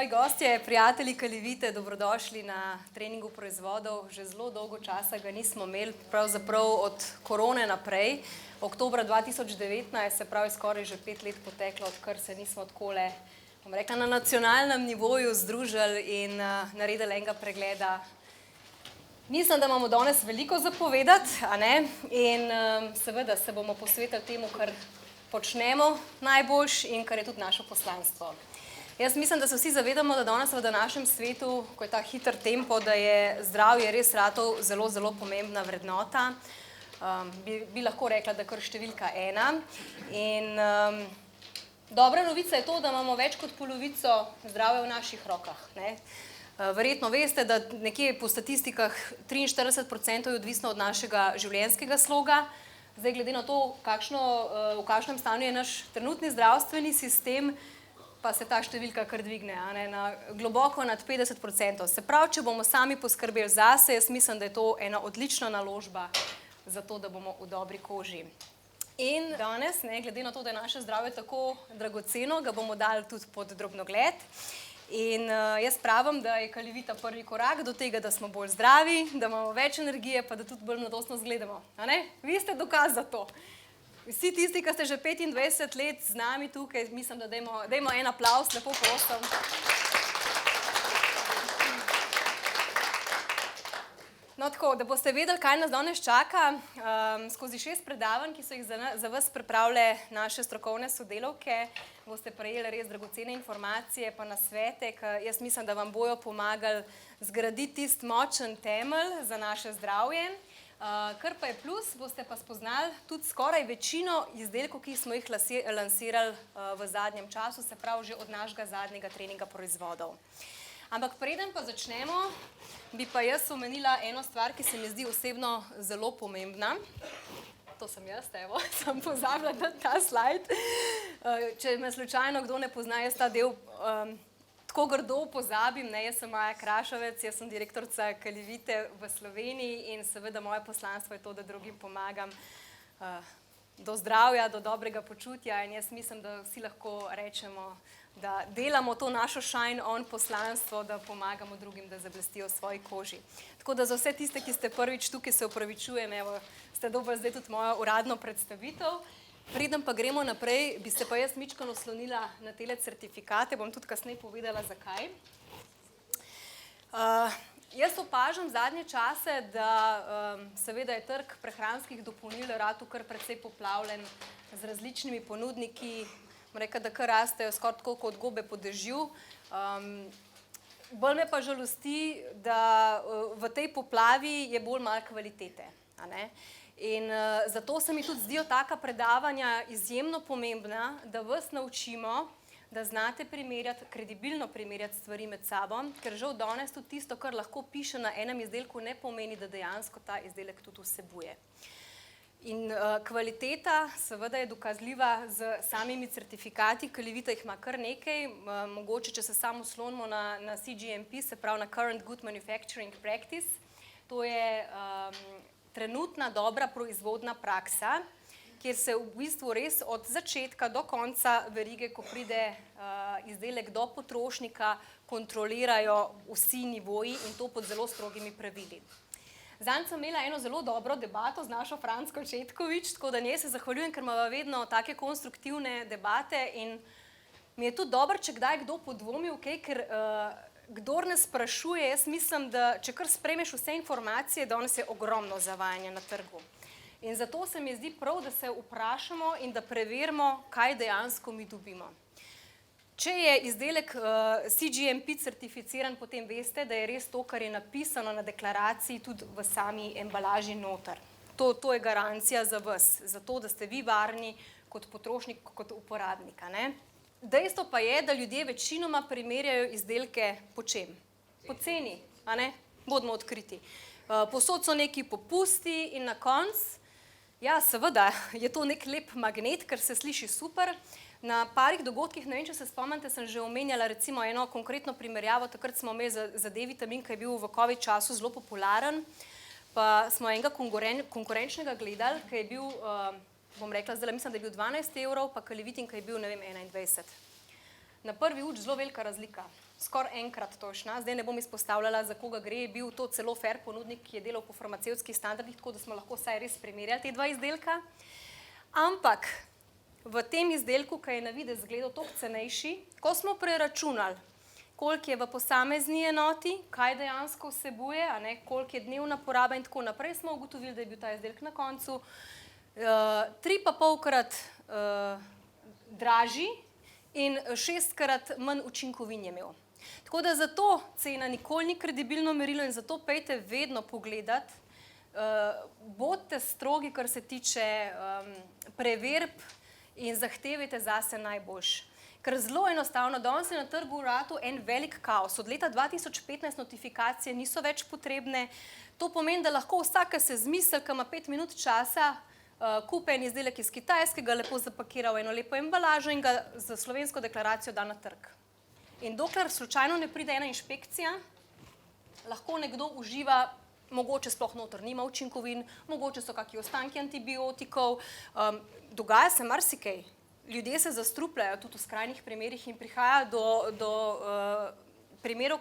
Moji gostje, prijatelji Kalivite, dobrodošli na treningu proizvodov. Že zelo dolgo časa ga nismo imeli, pravzaprav od korone naprej. Oktobra 2019, se pravi skoraj že 5 let poteklo, odkar se nismo takole, bom rekla, na nacionalnem nivoju združili in naredili enega pregleda. Mislim, da imamo danes veliko za povedati, a ne? In seveda se bomo posvetili temu, kar počnemo najboljš in kar je tudi naše poslanstvo. Jaz mislim, da se vsi zavedamo, da danes v današnjem svetu, ko je ta hiter tempo, da je zdravje res ratov zelo, zelo pomembna vrednota. Bi lahko rekla, da kar številka 1. In dobra novica je to, da imamo več kot polovico zdravja v naših rokah, ne? Verjetno veste, da nekje po statistikah 43% je odvisno od našega življenjskega sloga. Zdaj, glede na to, v kakšnem stanju je naš trenutni zdravstveni sistem, pa se ta številka kar dvigne, na globoko nad 50%. Se pravi, če bomo sami poskrbeli zase, jaz mislim, da je to ena odlična naložba za to, da bomo v dobri koži. In danes, glede na to, da je naše zdravje tako dragoceno, ga bomo dali tudi pod drobnogled. In jaz pravim, da je Kalivita prvi korak do tega, da smo bolj zdravi, da imamo več energije, pa da tudi bolj mladostno izgledamo. Vi ste dokaz za to. Vsi tisti, ki ste že 25 let z nami tukaj, mislim, da dajmo en aplavz, lepo prosim. No tako, da boste vedeli, kaj nas danes čaka, skozi 6 predavanj, ki so jih za vas pripravile naše strokovne sodelavke, boste prejeli res dragocene informacije pa nasvete, ki jaz mislim, da vam bojo pomagali zgraditi tisti močen temelj za naše zdravje. Kar pa je plus, boste pa spoznali tudi skoraj večino izdelkov, ki smo jih lansirali v zadnjem času, se pravi že od našega zadnjega treninga proizvodov. Ampak preden pa začnemo, bi pa jaz omenila eno stvar, ki se mi zdi osebno zelo pomembna. To sem jaz, evo, sem pozabila na ta slajd. Če me slučajno kdo ne pozna, jaz ta del tako grdo pozabim, jaz sem Maja Krašovec, jaz sem direktorica Kalivite v Sloveniji in seveda moje poslanstvo je to, da drugim pomagam do zdravja, do dobrega počutja in jaz mislim, da vsi lahko rečemo, da delamo to našo shine on poslanstvo, da pomagamo drugim, da zablestijo v svoji koži. Tako da za vse tiste, ki ste prvič tukaj, se opravičujem, evo, ste dobili zdaj tudi mojo uradno predstavitev. Preden pa gremo naprej, bi se pa jaz mičkeno oslonila na tele certifikate, bom tudi kasneje povedala, zakaj. Jaz opažam zadnje čase, da seveda je trg prehranskih dopolnil ratu kar precej poplavljen z različnimi ponudniki, da kar rastejo skoraj tako kot gobe po dežju. Bolj me pa žalosti, da v tej poplavi je bolj malo kvalitete. In zato se mi tudi zdijo taka predavanja izjemno pomembna, da vas naučimo, da znate primerjati, kredibilno primerjati stvari med sabo, ker žal danes tudi tisto, kar lahko piše na enem izdelku, ne pomeni, da dejansko ta izdelek tudi vsebuje. In kvaliteta seveda je dokazljiva z samimi certifikati, Kalivita jih ima kar nekaj, mogoče, če se samo oslonimo na CGMP, se pravi na Current Good Manufacturing Practice, to je trenutna dobra proizvodna praksa, kjer se v bistvu res od začetka do konca verige, ko pride izdelek do potrošnika, kontrolirajo vsi nivoji in to pod zelo strogimi pravili. Zanj sem imela eno zelo dobro debato z našo Fransko Četkovič, tako da njej se zahvaljujem, ker imava vedno take konstruktivne debate in mi je tudi dobro, če kdaj kdo podvomi, ker kdor ne sprašuje, jaz mislim, da če kar sprejmeš vse informacije, danes je ogromno zavajanja na trgu. In zato se mi zdi prav, da se vprašamo in da preverimo, kaj dejansko mi dobimo. Če je izdelek CGMP certificiran, potem veste, da je res to, kar je napisano na deklaraciji, tudi v sami embalaži noter. To je garancija za vas, za to, da ste vi varni kot potrošnik, kot uporabnika. Dejstvo pa je, da ljudje večinoma primerjajo izdelke po čem? Po ceni, bodimo odkriti. Povsod so neki popusti in na koncu, ja, seveda, je to nek lep magnet, ker se sliši super. Na parih dogodkih, ne vem, če se spomnite, sem že omenjala recimo eno konkretno primerjavo, takrat smo imeli za D-vitamin, ki je bil v COVID času zelo popularen, pa smo enega konkurenčnega gledali, ki je bil, bom rekla, zdaj mislim, da je bil 12 evrov, pa Kalivitin, ki je bil, ne vem, 21. Na prvi uč zelo velika razlika. skoraj enkrat točna. Zdaj ne bom izpostavljala, za koga gre, je bil to celo fair ponudnik, ki je delal po farmacevtskih standardih, tako da smo lahko vsaj res primerjali te dva izdelka. Ampak v tem izdelku, ki je na videz izgledal toliko cenejši, ko smo preračunali, koliko je v posamezni enoti, kaj dejansko vsebuje, koliko je dnevna poraba in tako naprej, smo ugotovili, da je bil ta izdelek na koncu 3,5-krat dražji in 6-krat manj učinkovin je imel. Tako da zato cena nikoli ni kredibilno merilo in zato pejte vedno pogledati, bodite strogi, kar se tiče preverb in zahtevajte zase najboljše. Ker zelo enostavno, danes je na trgu ratal en velik kaos. Od leta 2015 notifikacije niso več potrebne. To pomeni, da lahko vsaka se zmisel, ki ima 5 minut časa, kupe en izdelek iz Kitajske, ga lepo zapakira v eno lepo embalažo in ga za slovensko deklaracijo da na trg. In dokler slučajno ne pride ena inšpekcija, lahko nekdo uživa, mogoče sploh noter nima učinkovin, mogoče so kakšni ostanki antibiotikov, dogaja se marsikaj. Ljudje se zastrupljajo tudi v skrajnih primerih in prihaja do primerov,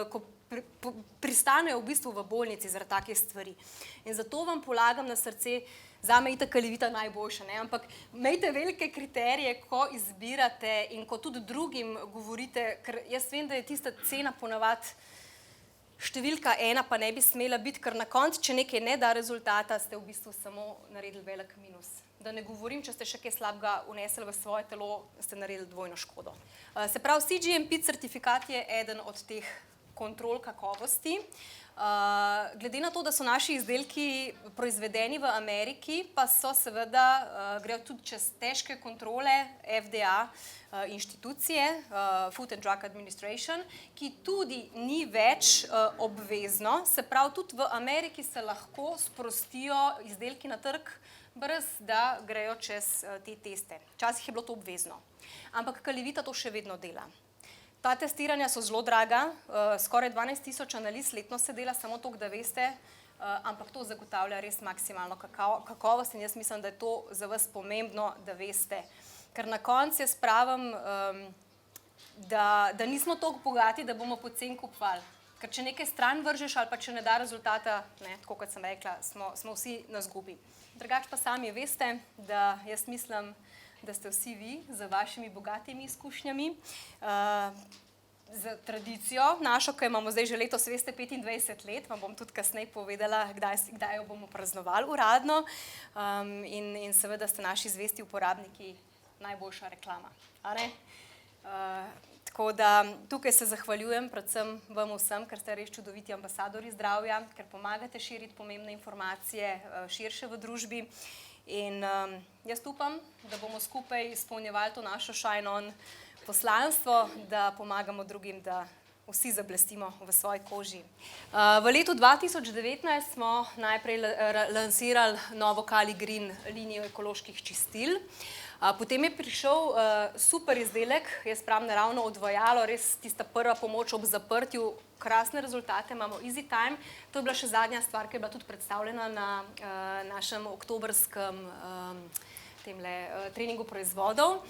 ko pristanejo v bistvu v bolnici zaradi takih stvari. In zato vam polagam na srce, zame itak Kalivita najboljša, ampak imejte velike kriterije, ko izbirate in ko tudi drugim govorite, ker jaz vem, da je tista cena ponavadi številka 1, pa ne bi smela biti, ker na koncu, če nekaj ne da rezultata, ste v bistvu samo naredili velik minus. Da ne govorim, če ste še kaj slabega vnesli v svoje telo, ste naredili dvojno škodo. Se pravi, CGMP certifikat je eden od teh kontrol kakovosti. Glede na to, da so naši izdelki proizvedeni v Ameriki, pa so seveda, grejo tudi čez težke kontrole FDA inštitucije, Food and Drug Administration, ki tudi ni več obvezno, se pravi, tudi v Ameriki se lahko sprostijo izdelki na trg, brez da grejo čez te teste. Včasih je bilo to obvezno. Ampak Kalivita to še vedno dela. Ta testiranja so zelo draga, skoraj 12,000 analiz letno se dela, samo toliko, da veste, ampak to zagotavlja res maksimalno kakovost in jaz mislim, da je to za vas pomembno, da veste. Ker na koncu jaz pravim, da nismo toliko bogati, da bomo poceni kupovali. Ker če nekaj stran vržeš ali pa če ne da rezultata, tako kot sem rekla, smo vsi na izgubi. Drugače pa sami veste, da jaz mislim, da ste vsi vi z vašimi bogatimi izkušnjami, z tradicijo našo, ki imamo zdaj že letos, veste, 25 let, vam bom tudi kasneje povedala, kdaj jo bomo praznovali uradno in seveda ste naši zvesti uporabniki najboljša reklama. Tako da tukaj se zahvaljujem predvsem vam vsem, ker ste res čudoviti ambasadorji zdravja, ker pomagate širiti pomembne informacije širše v družbi. In jaz upam, da bomo skupaj izpolnjevali to našo Shine On poslanstvo, da pomagamo drugim, da vsi zablestimo v svoji koži. V letu 2019 smo najprej lansirali novo Kali Green linijo ekoloških čistil. Potem je prišel super izdelek, jaz pravim naravno odvajalo, res tista prva pomoč ob zaprtju, krasne rezultate, imamo Easy Time. To je bila še zadnja stvar, ki je bila tudi predstavljena na našem oktobrskem treningu proizvodov.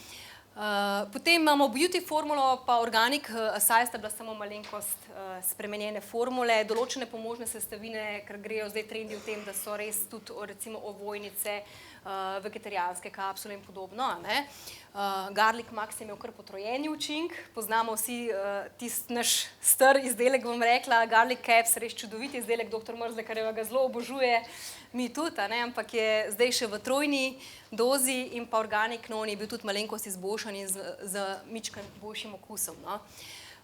Potem imamo Beauty formulo, pa Organic Acai sta bila samo malenkost spremenjene formule, določene pomožne sestavine, ker grejo zdaj trendi v tem, da so res tudi recimo ovojnice, vegetarijanske kapsule in podobno. Garlic Max je imel kar potrojeni učink, poznamo vsi tisti naš star izdelek, bom rekla, Garlic Caps, res čudovit izdelek, dr. Mrzlekarjeva ga zelo obožuje, mi tudi, ampak je zdaj še v trojni dozi in pa Organic Non je bil tudi malenkost izboljšan in z mičkeno boljšim okusom.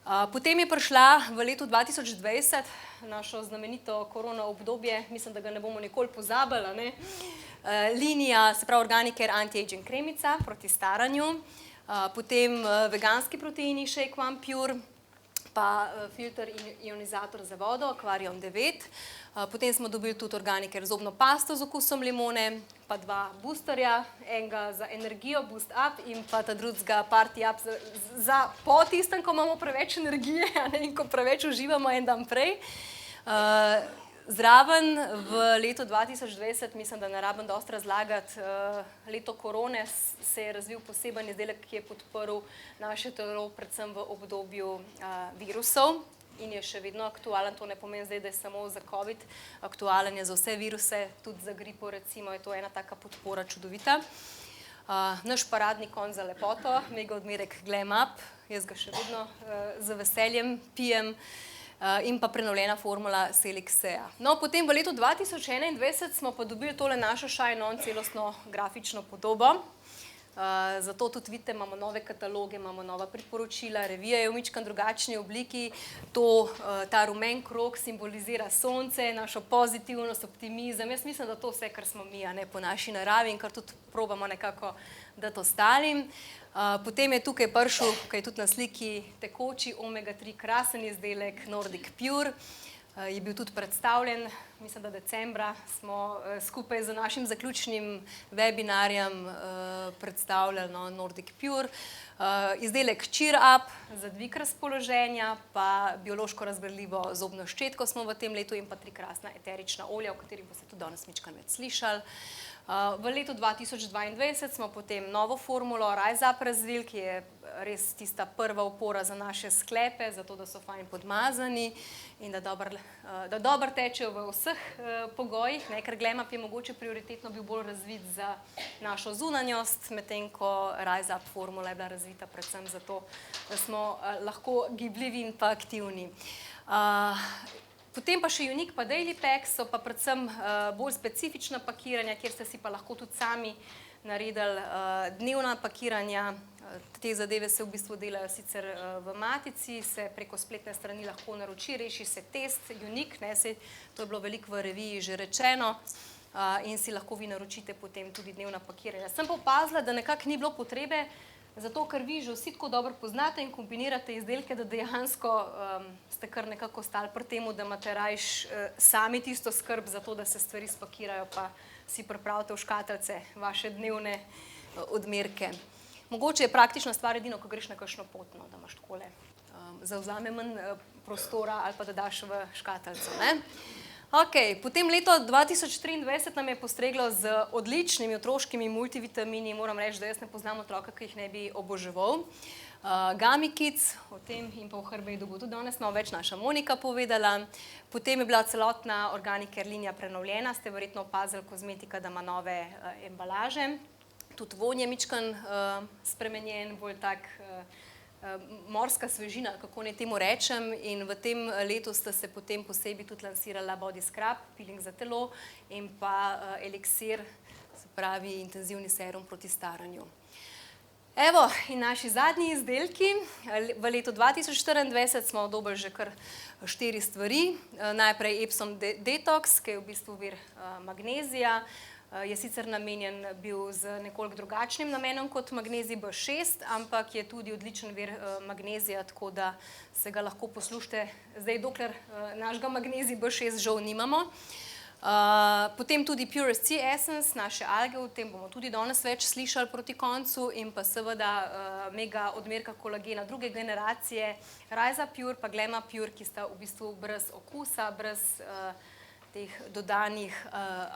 Potem je prišla v letu 2020 našo znamenito korona obdobje, mislim, da ga ne bomo nikoli pozabili, linija, se pravi Organic Care Anti-Aging kremica proti staranju, potem veganski proteini Shake One Pure, pa filter in ionizator za vodo Aquarium 9. Potem smo dobili tudi Organic Care zobno pasto z okusom limone, pa 2 boosterja, enega za energijo, Boost Up, in pa ta drugega Party Up za po tistem, ko imamo preveč energije in ko preveč uživamo en dan prej. Zraven v letu 2020, mislim, da ne rabim dosti razlagati, leto korone se je razvil poseben izdelek, ki je podprl naše telo, predvsem v obdobju virusov in je še vedno aktualen. To ne pomeni zdaj, da je samo za COVID aktualen, je za vse viruse, tudi za gripo recimo, je to ena taka podpora čudovita. Naš paradni konj za lepoto, mega odmerek Glam Up, jaz ga še vedno z veseljem pijem, in pa prenovljena formula Selexea. No, potem v letu 2021 smo pa dobili tole našo Shine On celostno grafično podobo. Zato tudi vidite, imamo nove kataloge, imamo nova priporočila, revija je v mičkan drugačni obliki. Ta rumen krog simbolizira sonce, našo pozitivnost, optimizem. Jaz mislim, da to vse, kar smo mi, po naši naravi in kar tudi probamo nekako dati ostalim. Potem je tukaj prišel, kaj je tudi na sliki, tekoči omega-3 krasen izdelek Nordic Pure. Je bil tudi predstavljen, mislim, da decembra smo skupaj z našim zaključnim webinarjem predstavljali Nordic Pure. Izdelek Cheer Up za dvig razpoloženja, pa biološko razgradljivo zobno ščetko smo v tem letu in pa 3 krasna eterična olja, o katerih boste tudi danes mičkan več slišali. V letu 2022 smo potem novo formulo Rise Up razvili, ki je res tista prva opora za naše sklepe, zato da so fajn podmazani in da dobro tečejo v vseh pogojih, ker Glam Up je mogoče prioritetno bil bolj razvit za našo zunanjost, medtem ko Rise Up formula je bila razvita predvsem zato, da smo lahko gibljivi in pa aktivni. Potem pa še Unique pa Daily Pack so pa predvsem bolj specifična pakiranja, kjer ste si pa lahko tudi sami naredili dnevna pakiranja. Te zadeve se v bistvu delajo sicer v matici, se preko spletne strani lahko naroči, reši se test, Unique, to je bilo veliko v reviji že rečeno, in si lahko vi naročite potem tudi dnevna pakiranja. Sem pa opazila, da nekako ni bilo potrebe, zato ker vi že vsi tako dobro poznate in kombinirate izdelke, da dejansko ste kar nekako ostali pri temu, da imate rajš sami tisto skrb za to, da se stvari spakirajo, pa si pripravite v škatlice vaše dnevne odmerke. Mogoče je praktična stvar edino, ko greš na kakšno pot, da imaš takole, zavzame manj prostora ali pa da daš v škatlico. Potem leto 2023 nam je postreglo z odličnimi otroškimi multivitamini. Moram reči, da jaz ne poznam otroka, ki jih ne bi oboževal. Gummy Kids, o tem in pa v Hrbedu bo tudi danes malo več naša Monika povedala. Potem je bila celotna Organic Care linija prenovljena, ste verjetno opazili kozmetika, da ima nove embalaže. Tudi vonj je mičkan spremenjen, bolj tak morska svežina, kako naj temu rečem, in v tem letu sta se potem posebej tudi lansirala Body Scrub, peeling za telo, in pa Elixir, se pravi intenzivni serum proti staranju. Evo, in naši zadnji izdelki. V letu 2024 smo dobili že kar 4 stvari. Najprej Epsom Detox, ki je v bistvu vir magnezija. Je sicer namenjen bil z nekoliko drugačnim namenom kot magnezij B6, ampak je tudi odličen vir magnezija, tako da se ga lahko poslušate zdaj, dokler našega magnezij B6 žal nimamo. Potem tudi Purest Sea Essence, naše alge, o tem bomo tudi danes več slišali proti koncu, in pa seveda mega odmerka kolagena druge generacije, Rise Up Pure pa Glam Up Pure, ki sta v bistvu brez okusa, brez teh dodanih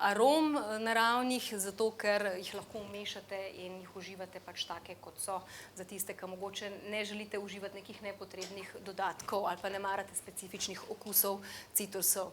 arom naravnih, zato ker jih lahko umešate in jih uživate pač take, kot so, za tiste, ki mogoče ne želite uživati nekih nepotrebnih dodatkov ali pa ne marate specifičnih okusov citrusov.